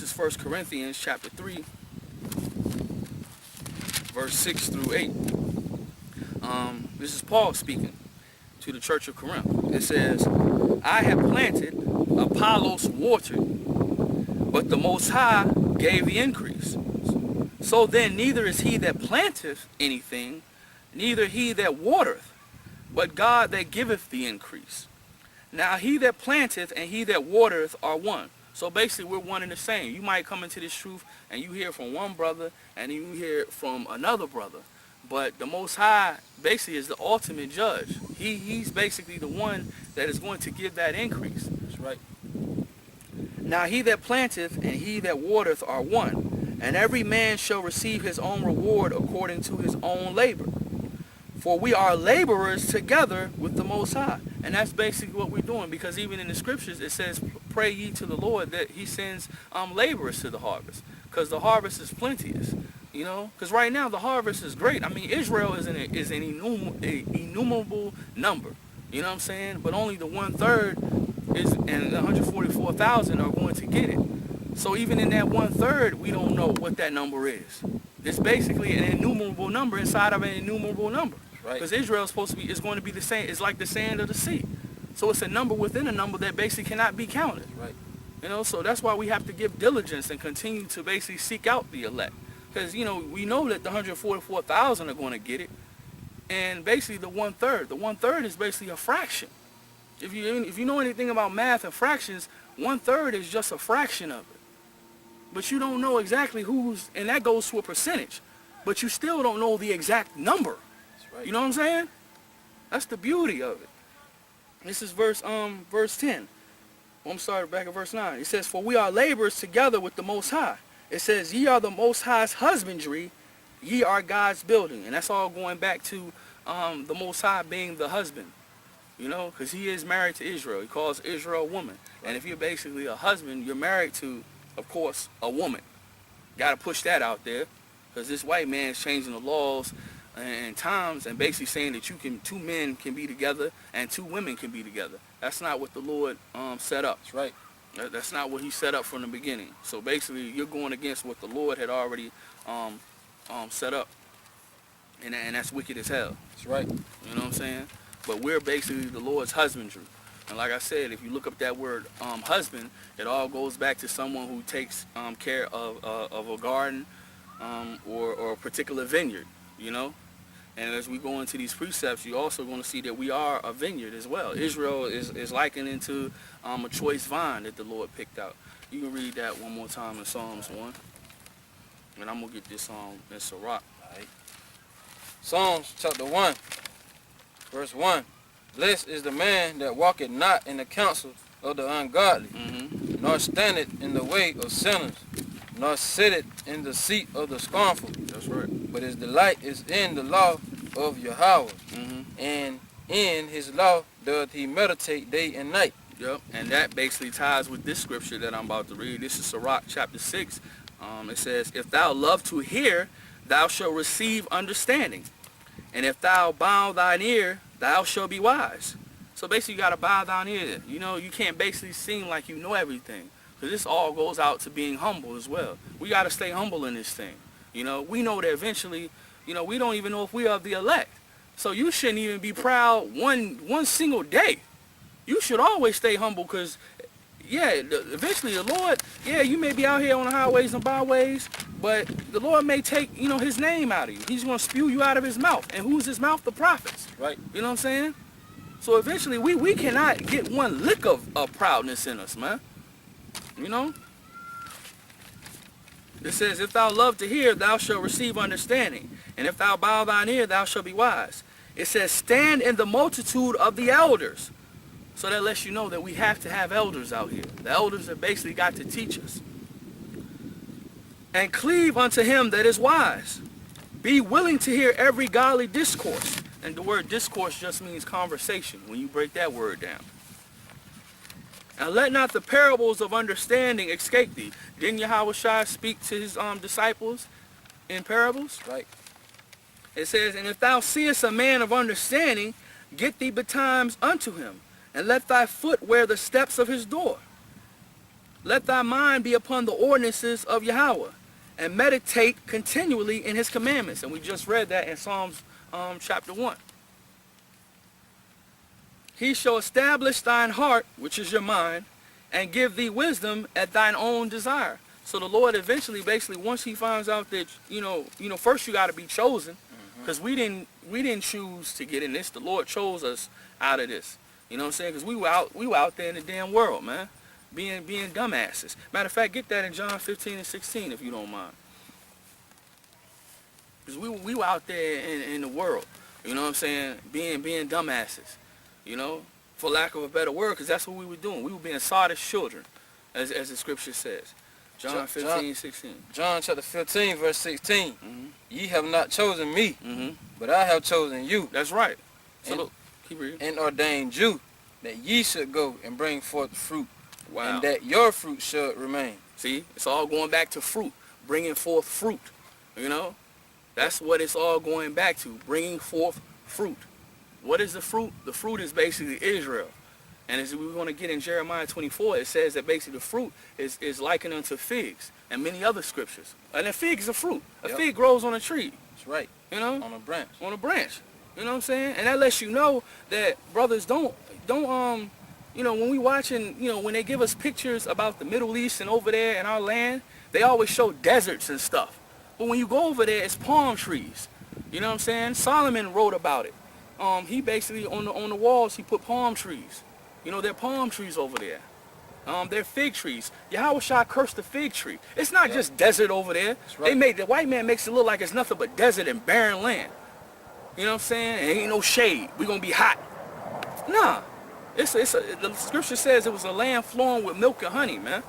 This is 1 Corinthians chapter 3, verse 6 through 8. This is Paul speaking to the church of Corinth. It says, I have planted, Apollos watered, but the Most High gave the increase. So then neither is he that planteth anything, neither he that watereth, but God that giveth the increase. Now he that planteth and he that watereth are one. So basically we're one and the same. You might come into this truth and you hear from one brother and you hear from another brother. But the Most High basically is the ultimate judge. He's basically the one that is going to give that increase. That's right. Now he that planteth and he that watereth are one, and every man shall receive his own reward according to his own labor. For we are laborers together with the Most High. And that's basically what we're doing, because even in the scriptures it says, pray ye to the Lord that he sends laborers to the harvest, because the harvest is plenteous. You know, because right now the harvest is great. I mean, Israel is an innumerable number. You know what I'm saying? But only the 1/3 is, and 144,000 are going to get it. So even in that 1/3, we don't know what that number is. It's basically an innumerable number inside of an innumerable number. Right. Because Israel is going to be the same. It's like the sand of the sea. So it's a number within a number that basically cannot be counted. Right. You know, so that's why we have to give diligence and continue to basically seek out the elect. Because, you know, we know that the 144,000 are going to get it. And basically the 1/3. The 1/3 is basically a fraction. If you know anything about math and fractions, 1/3 is just a fraction of it. But you don't know exactly who's, and that goes to a percentage. But you still don't know the exact number. That's right. You know what I'm saying? That's the beauty of it. This is verse 10. I'm sorry, back at verse 9. It says, for we are laborers together with the Most High. It says, ye are the Most High's husbandry, ye are God's building. And that's all going back to the Most High being the husband. You know, because he is married to Israel. He calls Israel a woman. Right. And if you're basically a husband, you're married to, of course, a woman. Got to push that out there. Because this white man is changing the laws and times and basically saying that two men can be together and two women can be together. That's not what the Lord set up. That's right. That's not what he set up from the beginning. So basically, you're going against what the Lord had already set up. And that's wicked as hell. That's right. You know what I'm saying? But we're basically the Lord's husbandry. And like I said, if you look up that word husband, it all goes back to someone who takes care of a garden or a particular vineyard, you know? And as we go into these precepts, you're also going to see that we are a vineyard as well. Israel is likened into a choice vine that the Lord picked out. You can read that one more time in Psalms 1. And I'm going to get this in Sirach. All right. Psalms chapter 1, verse 1. Blessed is the man that walketh not in the counsel of the ungodly, nor standeth in the way of sinners, nor sitteth in the seat of the scornful. That's right. But his delight is in the law of Yahawashi, and in his law doth he meditate day and night. Yep, and that basically ties with this scripture that I'm about to read. This is Sirach chapter 6. It says, if thou love to hear, thou shalt receive understanding. And if thou bow thine ear, thou shalt be wise. So basically you got to bow thine ear. You know, you can't basically seem like you know everything. Because this all goes out to being humble as well. We got to stay humble in this thing. You know, we know that eventually, you know, we don't even know if we are the elect. So you shouldn't even be proud one single day. You should always stay humble because, yeah, eventually the Lord, yeah, you may be out here on the highways and byways, but the Lord may take, you know, his name out of you. He's going to spew you out of his mouth. And who's his mouth? The prophets. Right. You know what I'm saying? So eventually we cannot get one lick of proudness in us, man. You know? It says, if thou love to hear, thou shalt receive understanding. And if thou bow thine ear, thou shalt be wise. It says, stand in the multitude of the elders. So that lets you know that we have to have elders out here. The elders have basically got to teach us. And cleave unto him that is wise. Be willing to hear every godly discourse. And the word discourse just means conversation when you break that word down. And let not the parables of understanding escape thee. Didn't Yahawashi speak to his disciples in parables? Right. It says, and if thou seest a man of understanding, get thee betimes unto him, and let thy foot wear the steps of his door. Let thy mind be upon the ordinances of Yahweh, and meditate continually in his commandments. And we just read that in Psalms chapter 1. He shall establish thine heart, which is your mind, and give thee wisdom at thine own desire. So the Lord eventually, basically, once he finds out that, first you got to be chosen, because we didn't choose to get in this. The Lord chose us out of this. You know what I'm saying? Because we were out there in the damn world, man, being dumbasses. Matter of fact, get that in John 15 and 16 if you don't mind. Because we were out there in the world, you know what I'm saying, being dumbasses, for lack of a better word, because that's what we were doing. We were being Sodom's children, as the scripture says. John 15, 16. John chapter 15, verse 16. Mm-hmm. Ye have not chosen me, Mm-hmm. but I have chosen you. That's right. So And- look, keep reading. And ordained you that ye should go and bring forth fruit, Wow. and that your fruit should remain. See, it's all going back to fruit, bringing forth fruit. That's what it's all going back to, bringing forth fruit. What is the fruit? The fruit is basically Israel. And as we're going to get in Jeremiah 24, it says that basically the fruit is likened unto figs and many other scriptures. And a fig is a fruit. A Yep. fig grows on a tree, That's right. on On a branch. a branch. You know what I'm saying? And that lets you know that brothers don't when we watching, when they give us pictures about the Middle East and over there in our land, they always show deserts and stuff. But when you go over there, it's palm trees. You know what I'm saying? Solomon wrote about it. He basically, on the walls, he put palm trees. There are palm trees over there. They're fig trees. Yahawashi cursed the fig tree. It's not just desert over there. Right. The white man makes it look like it's nothing but desert and barren land. You know what I'm saying? There ain't no shade. We're going to be hot. Nah. The scripture says it was a land flowing with milk and honey, man.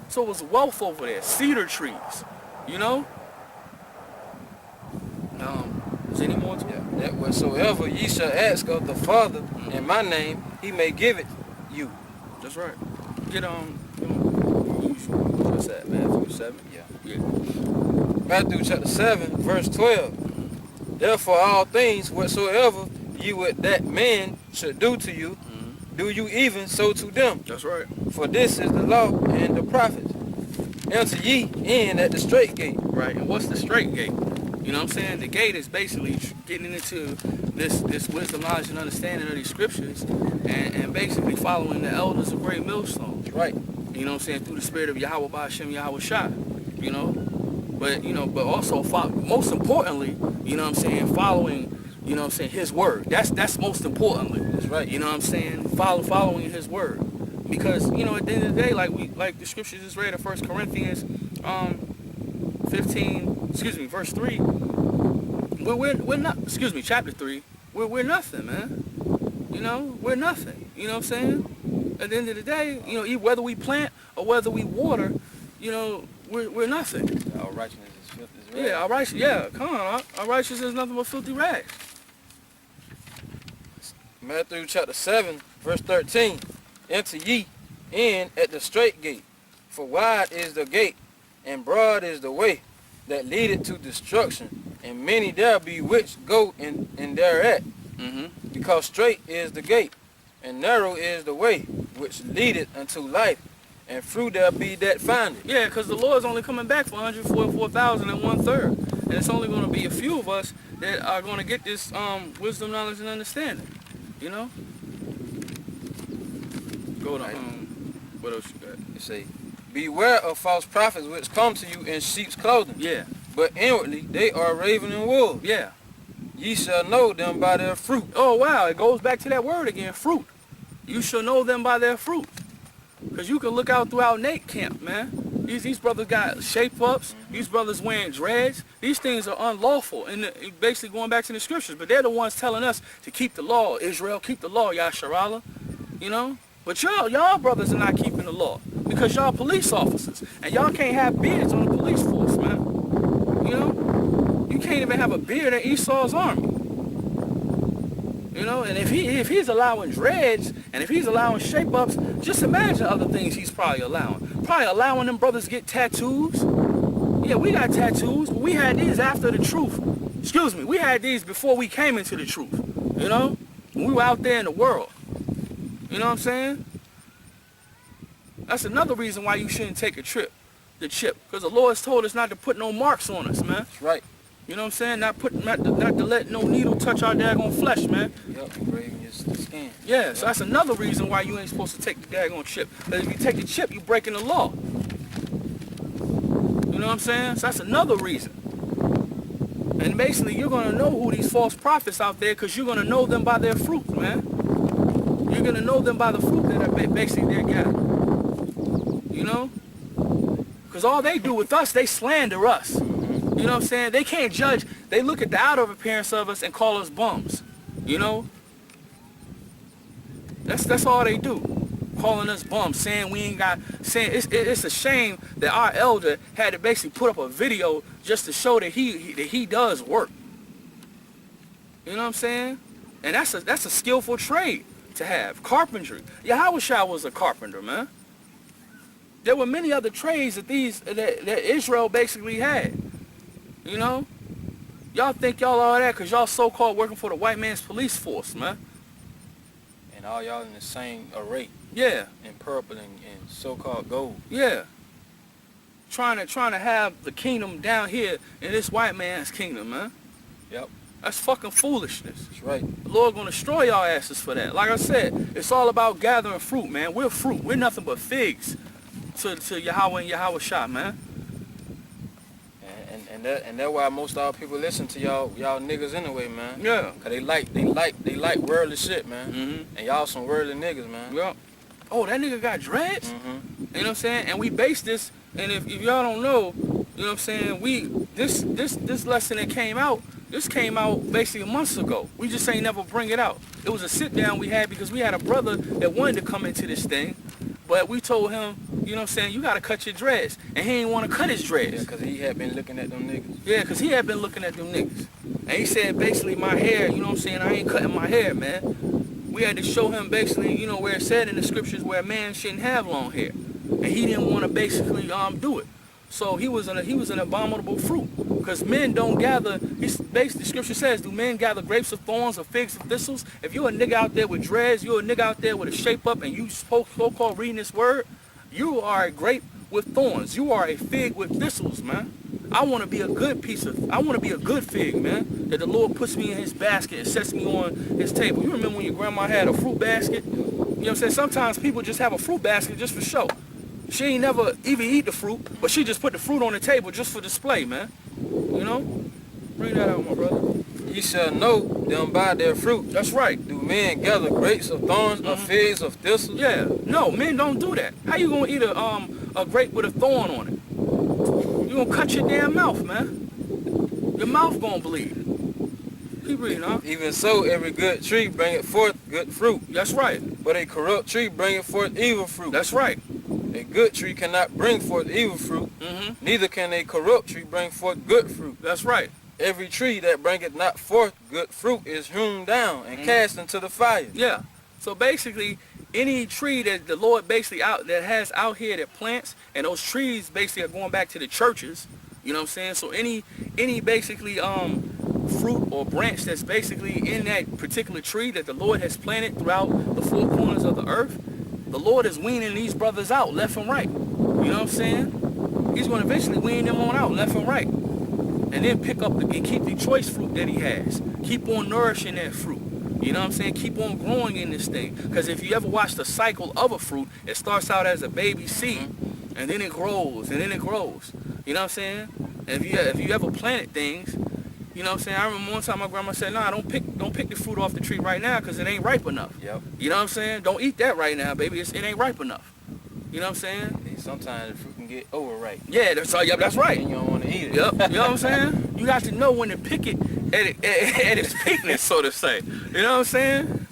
So it was wealth over there. Cedar trees. Is there any more to it? Yeah. That whatsoever ye shall ask of the Father in my name, he may give it you. That's right. What's that, Matthew 7? Yeah. Matthew chapter 7, verse 12. Therefore all things whatsoever ye would that man should do to you, do you even so to them. That's right. For this is the law and the prophets. Enter ye in at the straight gate. Right. And what's the straight gate? You know what I'm saying? The gate is basically getting into this wisdom, knowledge, and understanding of these scriptures and basically following the elders of Great Millstone. Right. You know what I'm saying? Through the spirit of Yahweh Ba'ashem Yahawashi. But also, most importantly, following, his word. That's most importantly. That's right. You know what I'm saying? Following his word. Because, at the end of the day, like the scriptures just read in 1 Corinthians 15, verse 3, we're not, chapter 3, we're nothing, man. We're nothing. You know what I'm saying? At the end of the day, whether we plant or whether we water, we're nothing. Our righteousness is filthy as rags. Come on, our righteousness is nothing but filthy rags. Matthew chapter 7, verse 13. Enter ye in at the straight gate, for wide is the gate, and broad is the way that leadeth to destruction, and many there be which go in thereat. Because straight is the gate, and narrow is the way which leadeth unto life, and few there be that find it. Yeah, because the Lord's only coming back for 144,000 and 1/3. And it's only going to be a few of us that are going to get this wisdom, knowledge, and understanding. Go to, what else you got? It say, beware of false prophets which come to you in sheep's clothing, Yeah, but inwardly they are raven and wolves. yeah. Ye shall know them by their fruit. Oh, wow. It goes back to that word again, fruit. You shall know them by their fruit. Because you can look out throughout Nate camp, man. These brothers got shape-ups. These brothers wearing dreads. These things are unlawful. And basically going back to the scriptures. But they're the ones telling us to keep the law, Israel. Keep the law, Yasharala. But y'all brothers are not keeping the law. Because y'all police officers. And y'all can't have beards on the police force, man. You can't even have a beard in Esau's army. And if he's allowing dreads and if he's allowing shape-ups, just imagine other things he's probably allowing. Probably allowing them brothers get tattoos. Yeah, we got tattoos, but we had these after the truth. We had these before we came into the truth. When we were out there in the world. You know what I'm saying? That's another reason why you shouldn't take a trip, the chip. Because the Lord has told us not to put no marks on us, man. That's right. You know what I'm saying? Not to let no needle touch our daggone flesh, man. Yep, engraving the skin. Yeah, so that's another reason why you ain't supposed to take the daggone chip. Because if you take the chip, you breaking the law. You know what I'm saying? So that's another reason. And basically, you're going to know who these false prophets out there because you're going to know them by their fruit, man. You're going to know them by the fruit that are basically they're gathering. You know? Because all they do with us, they slander us. You know what I'm saying? They can't judge. They look at the outer appearance of us and call us bums. You know? That's all they do. Calling us bums, saying we ain't got, saying it's a shame that our elder had to basically put up a video just to show that he does work. You know what I'm saying? And that's a skillful trade to have. Carpentry. Yahawashi was a carpenter, man. There were many other trades that that Israel basically had. You know? Y'all think y'all all that because y'all so-called working for the white man's police force, man. And all y'all in the same array. Yeah. In purple and so-called gold. Yeah. Trying to have the kingdom down here in this white man's kingdom, man. Yep. That's fucking foolishness. That's right. The Lord gonna destroy y'all asses for that. Like I said, it's all about gathering fruit, man. We're fruit. We're nothing but figs to Yahweh and Yahawashi, man. And that's why most of our people listen to y'all niggas anyway, man. Yeah. Cause they like worldly shit, man. Mm-hmm. And y'all some worldly niggas, man. Yeah. Oh, that nigga got dreads? Mm-hmm. You know what I'm saying? And we base this, and if y'all don't know, you know what I'm saying, this lesson that came out, this came out basically months ago. We just ain't never bring it out. It was a sit down we had because we had a brother that wanted to come into this thing, but we told him, you know what I'm saying, you gotta cut your dreads. And he ain't wanna cut his dreads. Yeah, cause he had been looking at them niggas. Yeah, cause he had been looking at them niggas. And he said basically my hair, you know what I'm saying, I ain't cutting my hair, man. We had to show him basically, you know, where it said in the scriptures where a man shouldn't have long hair. And he didn't want to basically do it. So he was an abominable fruit. Because men don't gather, basically the scripture says, do men gather grapes of thorns or figs of thistles? If you're a nigga out there with dreads, you're a nigga out there with a shape up and you so-called reading this word, you are a grape with thorns. You are a fig with thistles, man. I want to be a good fig, man, that the Lord puts me in his basket and sets me on his table. You remember when your grandma had a fruit basket? You know what I'm saying? Sometimes people just have a fruit basket just for show. She ain't never even eat the fruit, but she just put the fruit on the table just for display, man. You know? Bring that out, my brother. Ye shall know them by their fruit. That's right. Do men gather grapes of thorns or figs of thistles? Yeah. No, men don't do that. How you gonna eat a grape with a thorn on it? You gonna cut your damn mouth, man. Your mouth gonna bleed. Keep reading, huh? Even so, every good tree bringeth forth good fruit. That's right. But a corrupt tree bringeth forth evil fruit. That's right. A good tree cannot bring forth evil fruit, neither can a corrupt tree bring forth good fruit. That's right. Every tree that bringeth not forth good fruit is hewn down and cast into the fire. Yeah. So basically, any tree that the Lord basically has out here that plants, and those trees basically are going back to the churches. You know what I'm saying? So any basically fruit or branch that's basically in that particular tree that the Lord has planted throughout the four corners of the earth, the Lord is weaning these brothers out left and right. You know what I'm saying? He's going to eventually wean them on out left and right. And then pick up and keep the choice fruit that he has. Keep on nourishing that fruit. You know what I'm saying? Keep on growing in this thing. Because if you ever watch the cycle of a fruit, it starts out as a baby seed. And then it grows. And then it grows. You know what I'm saying? And if you ever planted things, you know what I'm saying? I remember one time my grandma said, nah, don't pick the fruit off the tree right now because it ain't ripe enough. Yep. You know what I'm saying? Don't eat that right now, baby. It ain't ripe enough. You know what I'm saying? And sometimes the fruit can get overripe. Yeah, that's right. And you don't want to eat it. Yep. You know what I'm saying? You got to know when to pick it at its peakness, so to say. You know what I'm saying?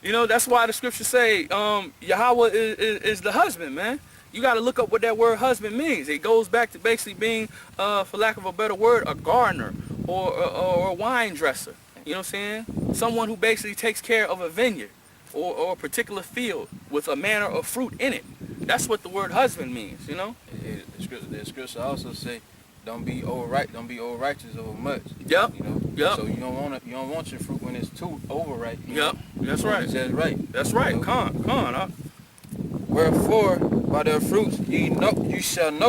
You know, that's why the scriptures say Yahweh is the husband, man. You got to look up what that word husband means. It goes back to basically being, for lack of a better word, a gardener or a wine dresser. You know what I'm saying? Someone who basically takes care of a vineyard or a particular field with a manner of fruit in it. That's what the word husband means, you know? The scripture also say, don't be righteous over much. Yep. You know? Yep. So you don't want your fruit when it's too overripe. Yep. That's right. That's right. That's right. You know? Con, huh? Wherefore, by their fruits ye shall know